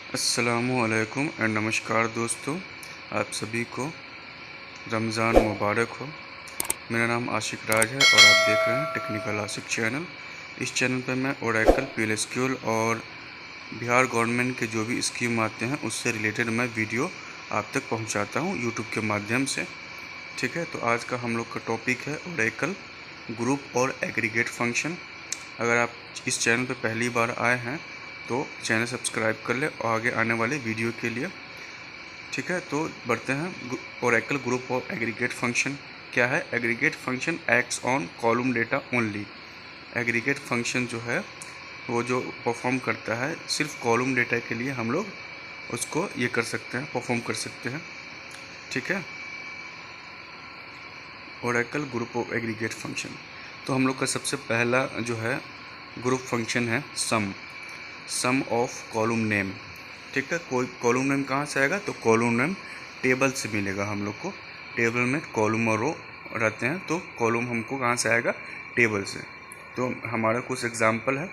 अस्सलामुअलैकुम एंड नमस्कार दोस्तों, आप सभी को रमज़ान मुबारक हो। मेरा नाम आशिक राज है और आप देख रहे हैं टेक्निकल आशिक चैनल। इस चैनल पर मैं ओरेकल, पीएलएसक्यूएल और बिहार गवर्नमेंट के जो भी स्कीम आते हैं उससे रिलेटेड मैं वीडियो आप तक पहुंचाता हूं यूट्यूब के माध्यम से। ठीक है, तो आज का हम लोग का टॉपिक है ओरेकल ग्रुप और एग्रीगेट फंक्शन। अगर आप इस चैनल पर पहली बार आए हैं तो चैनल सब्सक्राइब कर ले और आगे आने वाले वीडियो के लिए। ठीक है, तो बढ़ते हैं। ओरेकल ग्रुप और एग्रीगेट फंक्शन क्या है? Aggregate function acts on column data only. Aggregate function जो है वो जो परफॉर्म करता है सिर्फ कॉलम डेटा के लिए, हम लोग उसको ये कर सकते हैं, परफॉर्म कर सकते हैं। ठीक है, Oracle group of aggregate function. तो हम लोग का सबसे पहला जो है ग्रुप फंक्शन है सम ऑफ कॉलम नेम। ठीक है, कोई कॉलम नेम कहाँ से आएगा? तो कॉलम नेम टेबल से मिलेगा हम लोग को। टेबल में कॉलम और रो रहते हैं, तो कॉलम हमको कहाँ से आएगा? टेबल से। तो हमारा कुछ एग्जांपल है।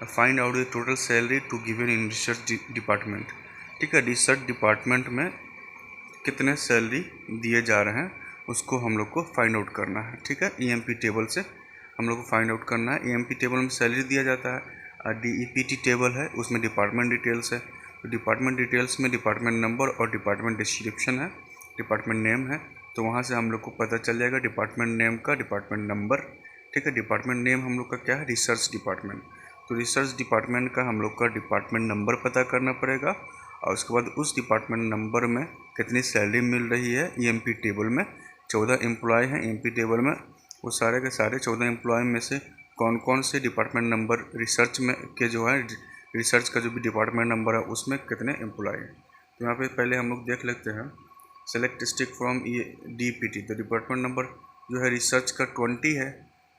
Find out the total salary to given in research department. ठीक है, रिसर्च डिपार्टमेंट में कितने सैलरी दिए जा रहे हैं उसको हम लोग को फाइंड आउट करना है। ठीक है, ईएमपी टेबल से हम लोग को फाइंड आउट करना है। ईएमपी टेबल में सैलरी दिया जाता है और डीईपीटी टेबल है, उसमें डिपार्टमेंट डिटेल्स है। तो डिपार्टमेंट डिटेल्स में डिपार्टमेंट नंबर और डिपार्टमेंट डिस्क्रिप्शन है, डिपार्टमेंट नेम है। तो वहाँ से हम लोग को पता चल जाएगा डिपार्टमेंट नेम का डिपार्टमेंट नंबर। ठीक है, डिपार्टमेंट नेम हम लोग का क्या है? Research department. तो रिसर्च डिपार्टमेंट का हम लोग का डिपार्टमेंट नंबर पता करना पड़ेगा और उसके बाद उस डिपार्टमेंट नंबर में कितनी सैलरी मिल रही है। ईएमपी टेबल में 14 एम्प्लॉय हैं। ईएमपी टेबल में वो सारे के सारे 14 एम्प्लॉय में से कौन कौन से डिपार्टमेंट नंबर रिसर्च में के जो है, रिसर्च का जो भी डिपार्टमेंट नंबर है उसमें कितने एम्प्लॉय हैं। तो यहाँ पे पहले हम लोग देख लेते हैं। Select district from DPT. तो डिपार्टमेंट नंबर जो है रिसर्च का 20 है।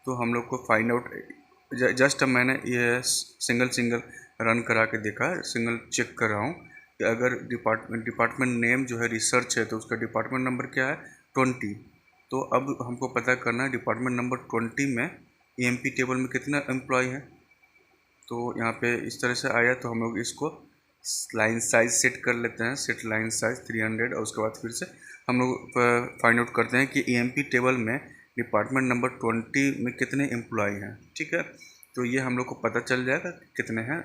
तो हम लोग को फाइंड आउट जस्ट मैंने ये सिंगल रन करा के देखा है, सिंगल चेक कर रहा हूँ कि अगर डिपार्टमेंट नेम जो है रिसर्च है तो उसका डिपार्टमेंट नंबर क्या है? 20। तो अब हमको पता करना है डिपार्टमेंट नंबर 20 में ईएमपी टेबल में कितना एम्प्लॉय है। तो यहाँ पे इस तरह से आया, तो हम लोग इसको लाइन साइज सेट कर लेते हैं। सेट लाइन साइज 300 और उसके बाद फिर से हम लोग फाइंड आउट करते हैं कि ईएमपी टेबल में डिपार्टमेंट नंबर 20 में कितने एम्प्लॉय हैं। ठीक है, तो ये हम लोग को पता चल जाएगा कितने हैं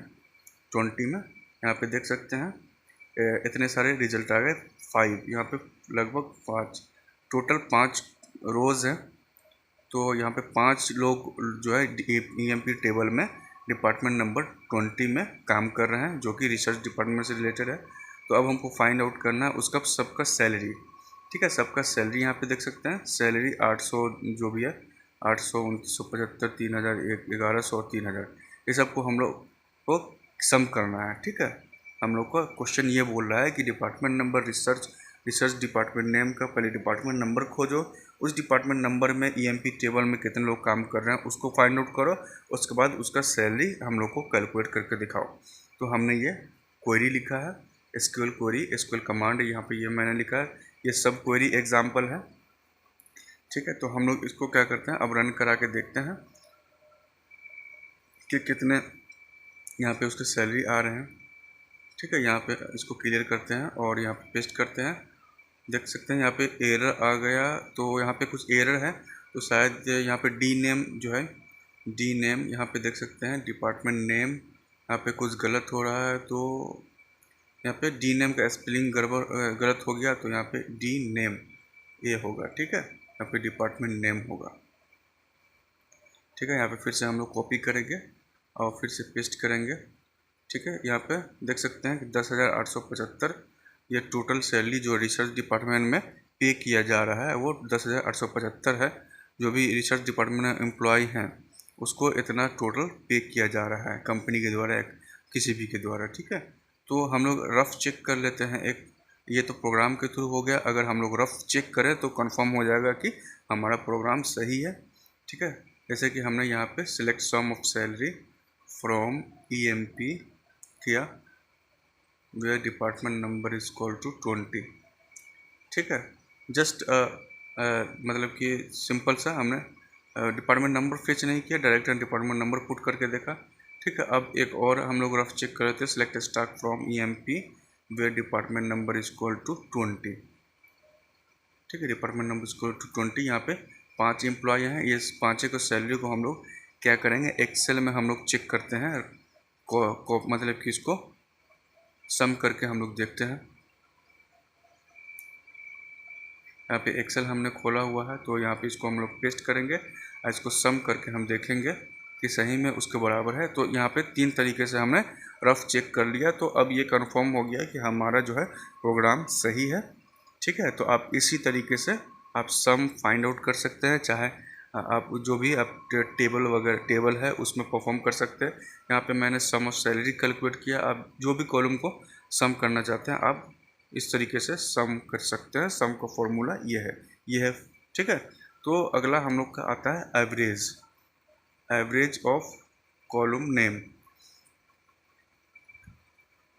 20 में। यहाँ पे देख सकते हैं इतने सारे रिजल्ट आ गए 5। यहाँ पे लगभग 5, टोटल 5 रोज़ हैं। तो यहाँ पे 5 लोग जो है ईएमपी टेबल में डिपार्टमेंट नंबर 20 में काम कर रहे हैं, जो कि रिसर्च डिपार्टमेंट से रिलेटेड है। तो अब हमको फाइंड आउट करना है उसका सबका सैलरी। ठीक है, सबका सैलरी यहाँ पे देख सकते हैं। सैलरी 800 जो भी है, 800, 2975, 3000, 1100 और 3000, ये सबको हम लोग को सम करना है। ठीक है, हम लोग का क्वेश्चन ये बोल रहा है कि department number research department name का पहले डिपार्टमेंट नंबर खोजो, उस डिपार्टमेंट नंबर में ईएमपी टेबल में कितने लोग काम कर रहे हैं उसको फाइंड आउट करो, उसके बाद उसका सैलरी हम लोग को कैलकुलेट करके दिखाओ। तो हमने ये क्वेरी लिखा है, एसक्यूएल क्वेरी, एसक्यूएल कमांड यहाँ पे ये मैंने लिखा है। ये सब क्वेरी एग्जाम्पल है। ठीक है, तो हम लोग इसको क्या करते हैं, अब रन करा के देखते हैं कि कितने यहाँ पे उसके सैलरी आ रहे हैं। ठीक है, यहाँ पे इसको क्लियर करते हैं और यहाँ पे पेस्ट करते हैं। देख सकते हैं यहाँ पे एरर आ गया, तो यहाँ पे कुछ एरर है, तो शायद यहाँ पे डी नेम जो है, डी नेम यहाँ पे देख सकते हैं डिपार्टमेंट नेम यहाँ पे कुछ गलत हो रहा है। तो यहाँ पे डी नेम का स्पेलिंग गड़बड़ गलत हो गया, तो यहाँ पे डी नेम ये होगा। ठीक है, यहाँ पे डिपार्टमेंट नेम होगा। ठीक है, यहाँ पे फिर से हम लोग कॉपी करेंगे और फिर से पेस्ट करेंगे। ठीक है, यहाँ पे देख सकते हैं कि 10,875 ये टोटल सैलरी जो रिसर्च डिपार्टमेंट में पे किया जा रहा है वो 10,875 है। जो भी रिसर्च डिपार्टमेंट में एम्प्लॉय हैं उसको इतना टोटल पे किया जा रहा है कंपनी के द्वारा, किसी भी के द्वारा। ठीक है, तो हम लोग रफ चेक कर लेते हैं। एक ये तो प्रोग्राम के थ्रू हो गया, अगर हम लोग रफ चेक करें तो कंफर्म हो जाएगा कि हमारा प्रोग्राम सही है। ठीक है, जैसे कि हमने यहाँ पे select sum of salary from EMP किया, where department number is equal to 20। ठीक है, जस्ट मतलब कि सिंपल सा हमने डिपार्टमेंट नंबर फेच नहीं किया, डायरेक्ट डिपार्टमेंट नंबर पुट करके देखा। ठीक है। अब एक और हम लोग रफ चेक कर रहे थे, select staff from EMP where department number is equal to 20। ठीक है, department number is equal to 20। यहाँ पे 5 एम्प्लॉय हैं, ये 5 को सैलरी को हम लोग क्या करेंगे, एक्सेल में हम लोग चेक करते हैं मतलब कि इसको सम करके हम लोग देखते हैं। यहाँ पे एक्सेल हमने खोला हुआ है, तो यहाँ पे इसको हम लोग पेस्ट करेंगे और इसको सम करके हम देखेंगे कि सही में उसके बराबर है। तो यहाँ पे 3 तरीके से हमने रफ चेक कर लिया, तो अब ये कंफर्म हो गया कि हमारा जो है प्रोग्राम सही है। ठीक है, तो आप इसी तरीके से आप सम फाइंड आउट कर सकते हैं, चाहे आप जो भी आप टेबल वगैरह टेबल है उसमें परफॉर्म कर सकते हैं। यहाँ पे मैंने सम ऑफ सैलरी कैलकुलेट किया, आप जो भी कॉलम को सम करना चाहते हैं आप इस तरीके से सम कर सकते हैं। सम का फॉर्मूला ये है। ठीक है, तो अगला हम लोग का आता है एवरेज ऑफ कॉलम नेम।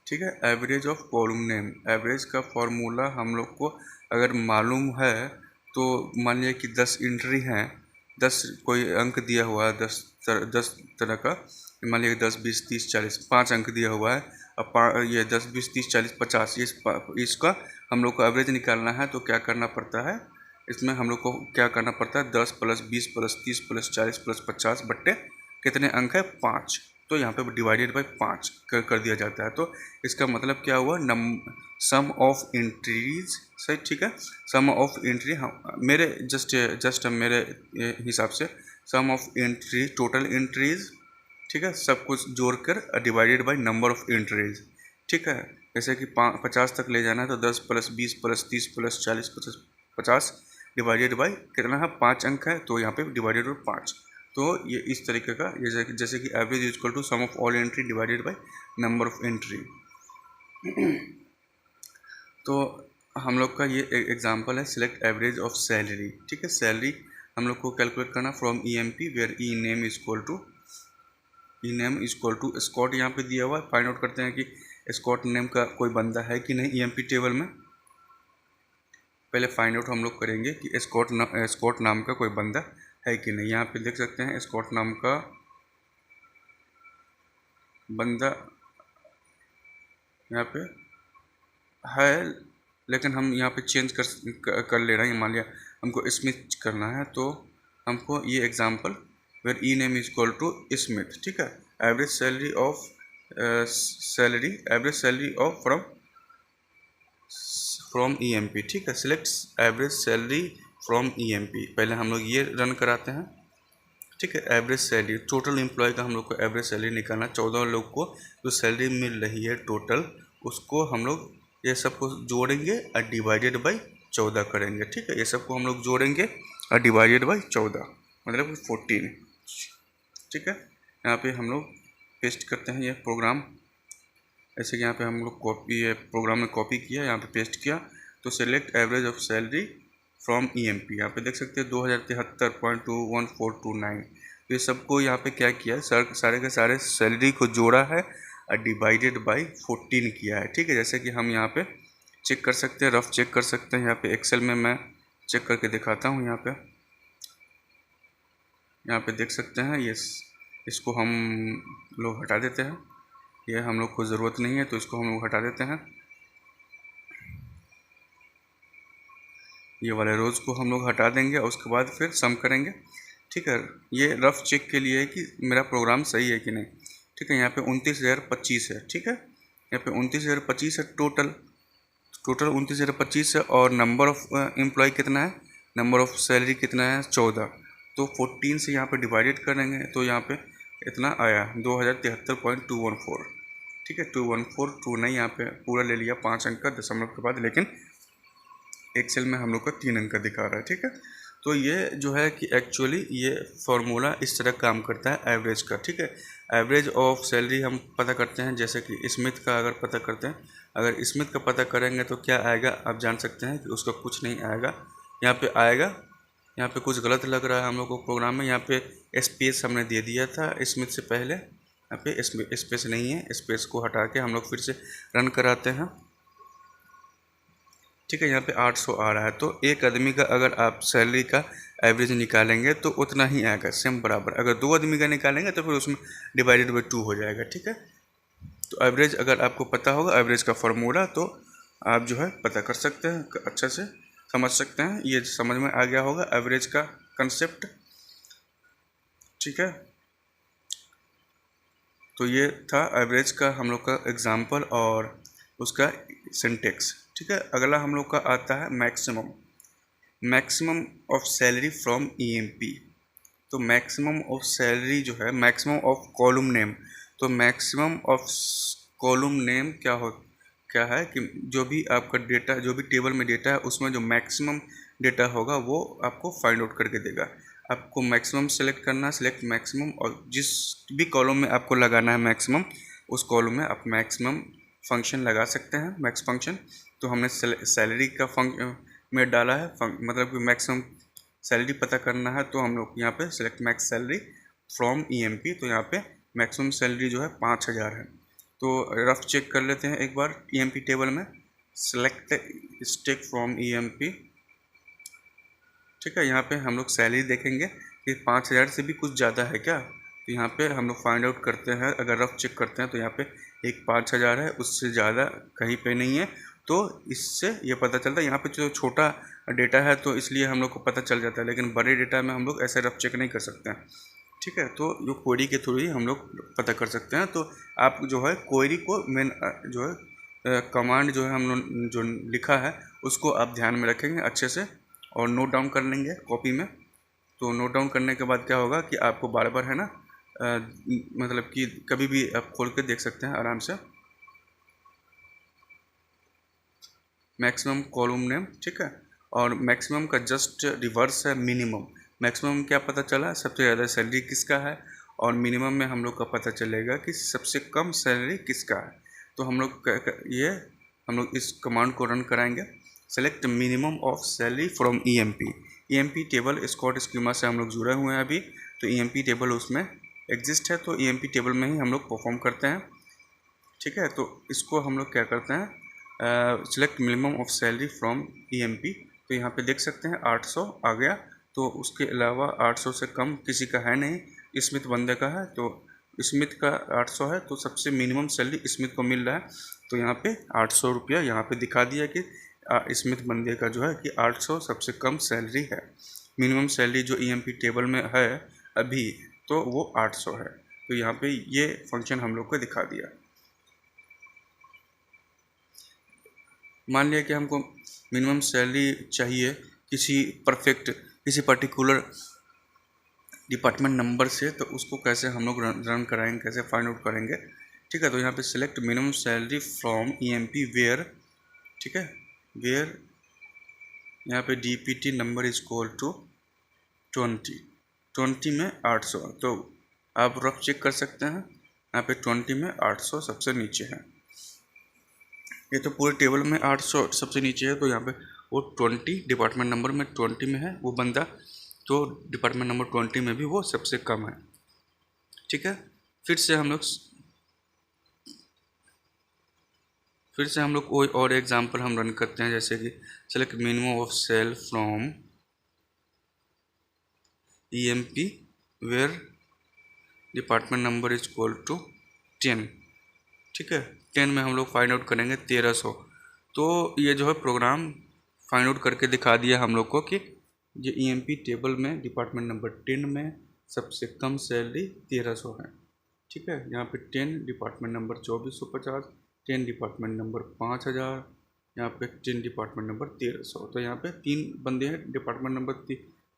ठीक है, average of column name, average का फॉर्मूला हम लोग को अगर मालूम है तो मान लिया कि 10 एंट्री हैं, 10 कोई अंक दिया हुआ है, 10 तरह का, मान लिया 10 20 30 40 5 अंक दिया हुआ है। अब ये 10 20 30 40 50 इसका हम लोग को एवरेज निकालना है, तो क्या करना पड़ता है, इसमें हम लोग को क्या करना पड़ता है, 10 + 20 + 30 + 40 + 50 बट्टे कितने अंक है 5, तो यहाँ पे डिवाइडेड बाई 5 कर दिया जाता है। तो इसका मतलब क्या हुआ, सम ऑफ एंट्रीज। सही, ठीक है, सम ऑफ एंट्री, हाँ मेरे जस्ट मेरे हिसाब से सम ऑफ एंट्री टोटल एंट्रीज। ठीक है, सब कुछ जोड़कर divided by number of entries. ठीक है, जैसे कि 50 तक ले जाना है तो 10 + 20 + 30 + 40 + 50 डिवाइडेड बाय कितना है 5 अंक है, तो यहाँ पे डिवाइडेड बाय 5। तो ये इस तरीके का, जैसे कि average is equal to sum of all entry divided by number of entry. तो हम लोग का ये एग्जांपल है, सिलेक्ट एवरेज ऑफ सैलरी। ठीक है, सैलरी हम लोग को कैलकुलेट करना from EMP where E name is equal to Scott. यहाँ पे दिया हुआ है, फाइंड आउट करते हैं कि स्कॉट नेम का कोई बंदा है कि नहीं EMP टेबल में। पहले फाइंड आउट हम लोग करेंगे कि स्कॉट नाम का कोई बंदा है कि नहीं। यहाँ पे देख सकते हैं स्कॉट नाम का बंदा यहाँ पे है, लेकिन हम यहाँ पे चेंज कर ले रहे हैं। मान लिया हमको स्मिथ करना है, तो हमको ये example where E name is equal to Smith. ठीक है, average salary of from EMP। ठीक है, select average salary from EMP। पहले हम लोग ये रन कराते हैं। ठीक है, एवरेज सैलरी टोटल एम्प्लॉय का हम लोग को एवरेज सैलरी निकालना, 14 लोग को जो सैलरी मिल रही है टोटल, उसको हम लोग ये सबको जोड़ेंगे और डिवाइडेड बाई 14 करेंगे। ठीक है, ये सबको हम लोग जोड़ेंगे और डिवाइडेड बाई 14 मतलब 14। ठीक है, यहाँ पे हम लोग पेस्ट करते हैं ये प्रोग्राम, ऐसे कि यहाँ पे हम लोग प्रोग्राम में कॉपी किया, यहाँ पे पेस्ट किया। तो select average of salary from EMP, यहाँ पे देख सकते हैं 2073.21429। तो ये सबको यहाँ पे क्या किया है, सारे के सारे सैलरी को जोड़ा है और डिवाइडेड बाई 14 किया है। ठीक है, जैसे कि हम यहाँ पे चेक कर सकते हैं, रफ चेक कर सकते हैं। यहाँ पे एक्सेल में मैं चेक करके दिखाता हूँ। यहाँ पे देख सकते हैं, ये इसको हम लोग हटा देते हैं, ये हम लोग को ज़रूरत नहीं है, तो इसको हम लोग हटा देते हैं। ये वाले रोज़ को हम लोग हटा देंगे और उसके बाद फिर सम करेंगे। ठीक है, ये रफ चेक के लिए है कि मेरा प्रोग्राम सही है कि नहीं। ठीक है, यहाँ पे 29,025 है। ठीक है, यहाँ पे 29,025 है टोटल 29,025 है, और नंबर ऑफ एम्प्लॉय कितना है, नंबर ऑफ सैलरी कितना है 14। तो 14 से यहाँ पे डिवाइडेड करेंगे तो यहाँ पे इतना आया 2073.214। ठीक है, 214 नहीं, यहाँ पे पूरा ले लिया 5 अंक का दशमलव के बाद, लेकिन एक्सेल में हम लोग का 3 अंक का दिखा रहा है। ठीक है, तो ये जो है कि एक्चुअली ये फार्मूला इस तरह काम करता है एवरेज का। ठीक है, एवरेज ऑफ सैलरी हम पता करते हैं, जैसे कि स्मिथ का अगर पता करते हैं, अगर स्मिथ का पता करेंगे तो क्या आएगा आप जान सकते हैं कि उसका कुछ नहीं आएगा। यहाँ पे आएगा, यहाँ पे कुछ गलत लग रहा है हम लोग को प्रोग्राम में। यहाँ पे स्पेस हमने दे दिया था स्मिथ से पहले, यहाँ पे स्पेस नहीं है, स्पेस को हटा के हम लोग फिर से रन कराते हैं। ठीक है। यहाँ पे 800 आ रहा है, तो एक आदमी का अगर आप सैलरी का एवरेज निकालेंगे तो उतना ही आएगा, सेम बराबर। अगर 2 आदमी का निकालेंगे तो फिर उसमें डिवाइडेड बाई 2 हो जाएगा, ठीक है। तो एवरेज अगर आपको पता होगा, एवरेज का फॉर्मूला, तो आप जो है पता कर सकते हैं, अच्छे से समझ सकते हैं। ये समझ में आ गया होगा एवरेज का कंसेप्ट, ठीक है। तो ये था एवरेज का हम लोग का एग्जाम्पल और उसका सिंटेक्स, ठीक है। अगला हम लोग का आता है maximum. Maximum of salary from EMP. तो मैक्सिमम ऑफ सैलरी जो है, मैक्सिमम ऑफ कॉलम नेम। तो मैक्सिमम ऑफ कॉलम नेम क्या है कि जो भी आपका डेटा, जो भी टेबल में डेटा है, उसमें जो मैक्सिमम डेटा होगा वो आपको फाइंड आउट करके देगा। आपको मैक्सिमम सेलेक्ट करना है, सेलेक्ट मैक्सिमम, और जिस भी कॉलम में आपको लगाना है मैक्सिमम, उस कॉलम में आप मैक्सिमम फंक्शन लगा सकते हैं, मैक्स फंक्शन। तो हमने सैलरी का फंक्शन में डाला है, मतलब कि मैक्सिमम सैलरी पता करना है, तो हम लोग यहाँ पे select max salary from EMP. तो यहाँ पे मैक्सिमम सैलरी जो है 5000 है। तो रफ चेक कर लेते हैं एक बार ईएमपी टेबल में। सेलेक्ट स्टेक फ्रॉम ईएमपी, ठीक है। यहाँ पे हम लोग सैलरी देखेंगे कि 5000 से भी कुछ ज़्यादा है क्या, तो यहाँ पे हम लोग फाइंड आउट करते हैं। अगर रफ चेक करते हैं तो यहाँ पे एक 5000 है, उससे ज़्यादा कहीं पे नहीं है। तो इससे ये पता चलता है, यहाँ पे जो छोटा डेटा है तो इसलिए हम लोग को पता चल जाता है, लेकिन बड़े डेटा में हम लोग ऐसे रफ चेक नहीं कर सकते हैं, ठीक है। तो जो क्वेरी के थ्रू ही हम लोग पता कर सकते हैं। तो आप जो है क्वेरी को मेन जो है कमांड जो है हम लोग जो लिखा है उसको आप ध्यान में रखेंगे अच्छे से और नोट डाउन कर लेंगे कॉपी में। तो नोट डाउन करने के बाद क्या होगा कि आपको बार बार है ना, मतलब कि कभी भी आप खोल के देख सकते हैं आराम से। मैक्सिमम कॉलम नेम, ठीक है। और मैक्सिमम का जस्ट रिवर्स है मिनिमम। मैक्सिमम क्या पता चला, सबसे ज़्यादा सैलरी किसका है, और मिनिमम में हम लोग का पता चलेगा कि सबसे कम सैलरी किसका है। तो हम लोग इस कमांड को रन कराएंगे। Select minimum of salary from EMP. EMP table Scott schema से हम लोग जुड़े हुए हैं अभी, तो ईएमपी टेबल उसमें एग्जिस्ट है, तो ईएमपी टेबल में ही हम लोग परफॉर्म करते हैं, ठीक है। तो इसको हम लोग क्या करते हैं, select minimum of salary from EMP. तो यहाँ पे देख सकते हैं 800 आ गया। तो उसके अलावा 800 से कम किसी का है नहीं, स्मिथ बंदे का है, तो स्मिथ का 800 है, तो सबसे मिनिमम सैलरी स्मिथ को मिल रहा है। तो यहाँ पे 800 रुपया यहाँ पे दिखा दिया कि स्मिथ बंदे का जो है कि 800 सबसे कम सैलरी है। मिनिमम सैलरी जो ईएमपी टेबल में है अभी, तो वो 800 है। तो यहाँ पे ये फंक्शन हम लोग को दिखा दिया। मान लिया कि हमको मिनिमम सैलरी चाहिए किसी पर्टिकुलर डिपार्टमेंट नंबर से, तो उसको कैसे हम लोग रन कराएंगे, कैसे फाइंड आउट करेंगे, ठीक है। तो यहाँ पे select minimum salary from EMP where, ठीक है, वेयर यहाँ पे DPT number is equal to 20 में 800। तो आप रफ चेक कर सकते हैं, यहाँ पे 20 में 800 सबसे नीचे है। ये तो पूरे टेबल में 800 सबसे नीचे है, तो यहाँ पे वो 20 डिपार्टमेंट नंबर में 20 में है वो बंदा, तो डिपार्टमेंट नंबर 20 में भी वो सबसे कम है, ठीक है। फिर से हम लोग कोई और एग्जांपल हम रन करते हैं, जैसे कि select minimum of sal from EMP where department number is equal to 10, ठीक है। 10 में हम लोग फाइंड आउट करेंगे 1300। तो ये जो है प्रोग्राम फाइंड आउट करके दिखा दिया हम लोग को कि ये ईएमपी टेबल में डिपार्टमेंट नंबर 10 में सबसे कम सैलरी 1300 है, ठीक है। यहाँ पे 10 डिपार्टमेंट नंबर 2450, 10 डिपार्टमेंट नंबर 5000, यहाँ पे 10 डिपार्टमेंट नंबर 1300। तो यहाँ पे 3 बंदे हैं डिपार्टमेंट नंबर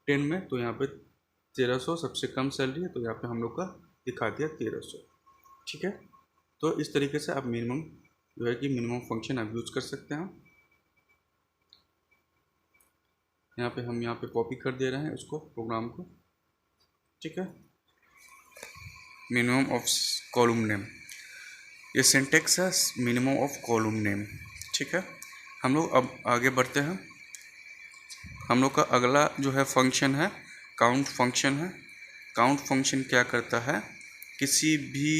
10 में, तो यहाँ पे 1300 सबसे कम सैलरी है, तो यहाँ पे हम लोग का दिखा दिया 1300, ठीक है। तो इस तरीके से आप मिनिमम जो है कि मिनिमम फंक्शन आप यूज कर सकते हैं। यहाँ पे कॉपी कर दे रहे हैं उसको, प्रोग्राम को, ठीक है। मिनिमम ऑफ कॉलम नेम, ये सिंटेक्स है मिनिमम ऑफ कॉलम नेम, ठीक है। हम लोग अब आगे बढ़ते हैं। हम लोग का अगला जो है फंक्शन है काउंट फंक्शन है। काउंट फंक्शन क्या करता है, किसी भी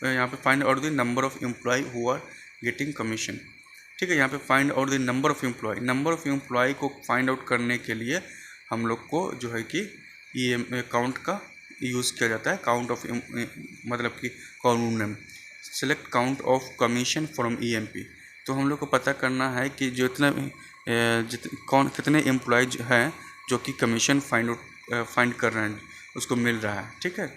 यहाँ पे find out the number of employee who are getting commission, ठीक है। यहाँ पे find out the number of employee, number of employee को फाइंड आउट करने के लिए हम लोग को जो है कि काउंट का यूज़ किया जाता है। काउंट ऑफ मतलब कि column name. Select count of commission from EMP, तो हम लोग को पता करना है कि जो कितने एम्प्लॉयज हैं जो कि कमीशन फाइंड कर रहे हैं, उसको मिल रहा है। ठीक है,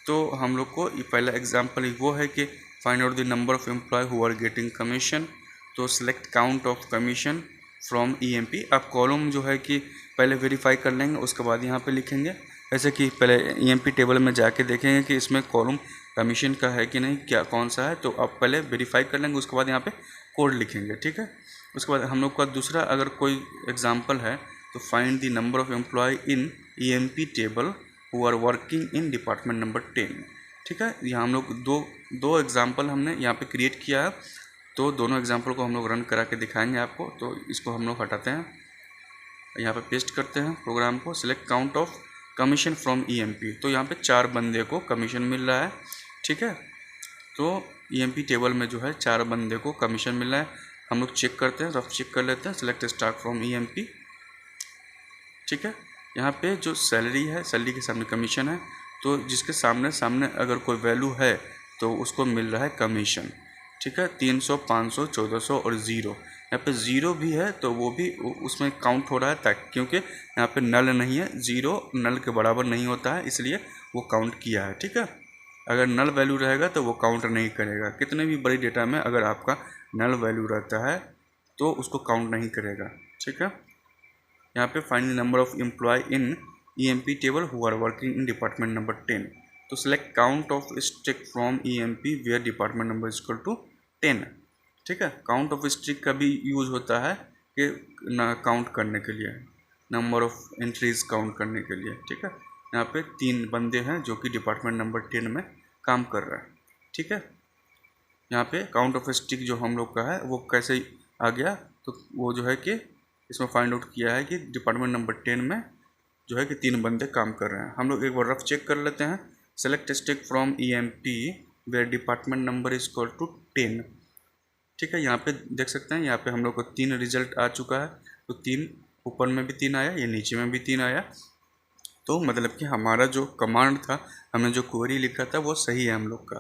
तो हम लोग को पहला एग्जांपल वो है कि find out the number of employee who are getting commission, तो select count of commission from EMP। आप कॉलम जो है कि पहले वेरीफाई कर लेंगे, उसके बाद यहाँ पे लिखेंगे। ऐसे कि पहले EMP टेबल में जाके देखेंगे कि इसमें कॉलम कमीशन का है कि नहीं, क्या कौन सा है, तो आप पहले वेरीफाई कर लेंगे, उसके बाद यहाँ पे कोड लिखेंगे। ठीक है, उसके बाद हम लोग का दूसरा अगर कोई एग्जांपल है तो find the number of employee in EMP table who are working in department number 10। ठीक है, यहाँ हम लोग दो एग्जांपल हमने यहाँ पे क्रिएट किया है, तो दोनों एग्जांपल को हम लोग रन करा के दिखाएंगे आपको। तो इसको हम लोग हटाते हैं, यहाँ पे पेस्ट करते हैं प्रोग्राम को। Select count of commission from EMP, तो यहाँ पे 4 बंदे को कमीशन मिल रहा है। ठीक है, तो EMP टेबल में जो है 4 बंदे को कमीशन मिल रहा है। हम लोग चेक करते हैं, रफ चेक कर लेते हैं। Select start from EMP। ठीक है, यहाँ पे जो सैलरी है, सैलरी के सामने कमीशन है, तो जिसके सामने अगर कोई वैल्यू है तो उसको मिल रहा है कमीशन। ठीक है, 300, 500, 1400 और 0। यहाँ पे 0 भी है तो वो भी उसमें काउंट हो रहा है, ताकि क्योंकि यहाँ पे नल नहीं है, 0 नल के बराबर नहीं होता है, इसलिए वो काउंट किया है। ठीक है, अगर नल वैल्यू रहेगा तो वो काउंट नहीं करेगा। कितने भी बड़ी डेटा में अगर आपका नल वैल्यू रहता है तो उसको काउंट नहीं करेगा। ठीक है, यहाँ पे find the number of employee in EMP table who are working in department number 10, तो select count of asterisk from EMP where department number is equal to 10। ठीक है, काउंट ऑफ स्ट्रिक का भी यूज होता है कि काउंट करने के लिए, नंबर ऑफ एंट्रीज काउंट करने के लिए। ठीक है, यहाँ पे 3 बंदे हैं जो कि डिपार्टमेंट नंबर 10 में काम कर रहे हैं। ठीक है, यहाँ पे काउंट ऑफ स्ट्रिक जो हम लोग का है वो कैसे आ गया, तो वो जो है कि इसमें फाइंड आउट किया है कि डिपार्टमेंट नंबर 10 में जो है कि 3 बंदे काम कर रहे हैं। हम लोग एक बार रफ चेक कर लेते हैं। Select asterisk from EMP where department number is equal to 10। ठीक है, यहाँ पे देख सकते हैं, यहाँ पे हम लोग को 3 रिजल्ट आ चुका है। तो 3 ऊपर में भी 3 आया, ये नीचे में भी 3 आया, तो मतलब कि हमारा जो कमांड था, हमने जो क्वेरी लिखा था वो सही है हम लोग का।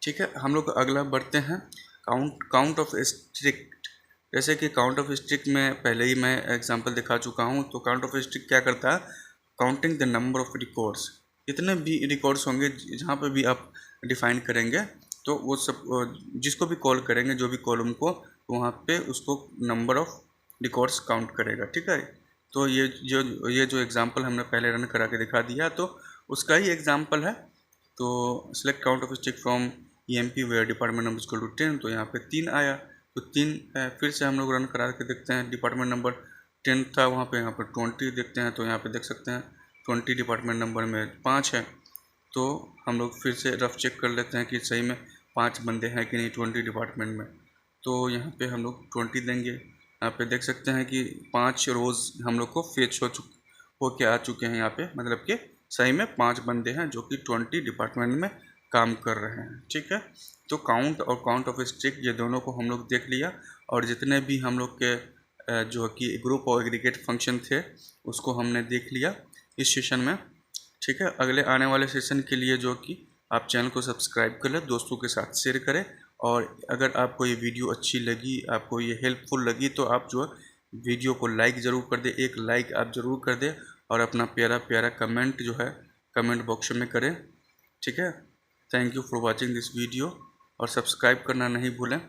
ठीक है, हम लोग अगला बढ़ते हैं काउंट ऑफ स्ट्रिक। जैसे कि काउंट ऑफ स्ट्रिक में पहले ही मैं एग्जांपल दिखा चुका हूँ। तो काउंट ऑफ स्ट्रिक क्या करता है, counting the number of records, जितने भी रिकॉर्ड्स होंगे जहाँ पे भी आप डिफाइन करेंगे, तो वो सब जिसको भी कॉल करेंगे, जो भी कॉलम को, वहाँ पे उसको नंबर ऑफ रिकॉर्ड्स काउंट करेगा। ठीक है, तो ये जो एग्जांपल हमने पहले रन करा के दिखा दिया, तो उसका ही एग्जांपल है। तो select count of asterisk from EMP where department number equal to 10, तो यहाँ पे 3 आया, तो 3 फिर से हम लोग रन करा के देखते हैं। डिपार्टमेंट नंबर 10 था वहाँ पे, यहाँ पर 20 देखते हैं, तो यहाँ पे देख सकते हैं 20 डिपार्टमेंट नंबर में 5 है। तो हम लोग फिर से रफ चेक कर लेते हैं कि सही में 5 बंदे हैं कि नहीं 20 डिपार्टमेंट में। तो यहाँ पे हम लोग 20 देंगे। यहाँ पे देख सकते हैं कि 5 रोज़ हम लोग को फेच हो के आ चुके हैं यहाँ पे, मतलब कि सही में 5 बंदे हैं जो कि 20 डिपार्टमेंट में काम कर रहे हैं। ठीक है, तो काउंट और काउंट ऑफ स्ट्रिक ये दोनों को हम लोग देख लिया, और जितने भी हम लोग के जो कि ग्रुप और एग्रीगेट फंक्शन थे उसको हमने देख लिया इस सेशन में। ठीक है, अगले आने वाले सेशन के लिए जो कि आप चैनल को सब्सक्राइब कर लें, दोस्तों के साथ शेयर करें, और अगर आपको ये वीडियो अच्छी लगी, आपको ये हेल्पफुल लगी, तो आप जो है वीडियो को लाइक ज़रूर कर दें, एक लाइक आप ज़रूर कर दें, और अपना प्यारा प्यारा कमेंट जो है कमेंट बॉक्स में करें। ठीक है, thank you for watching this video, और सब्सक्राइब करना नहीं भूलें।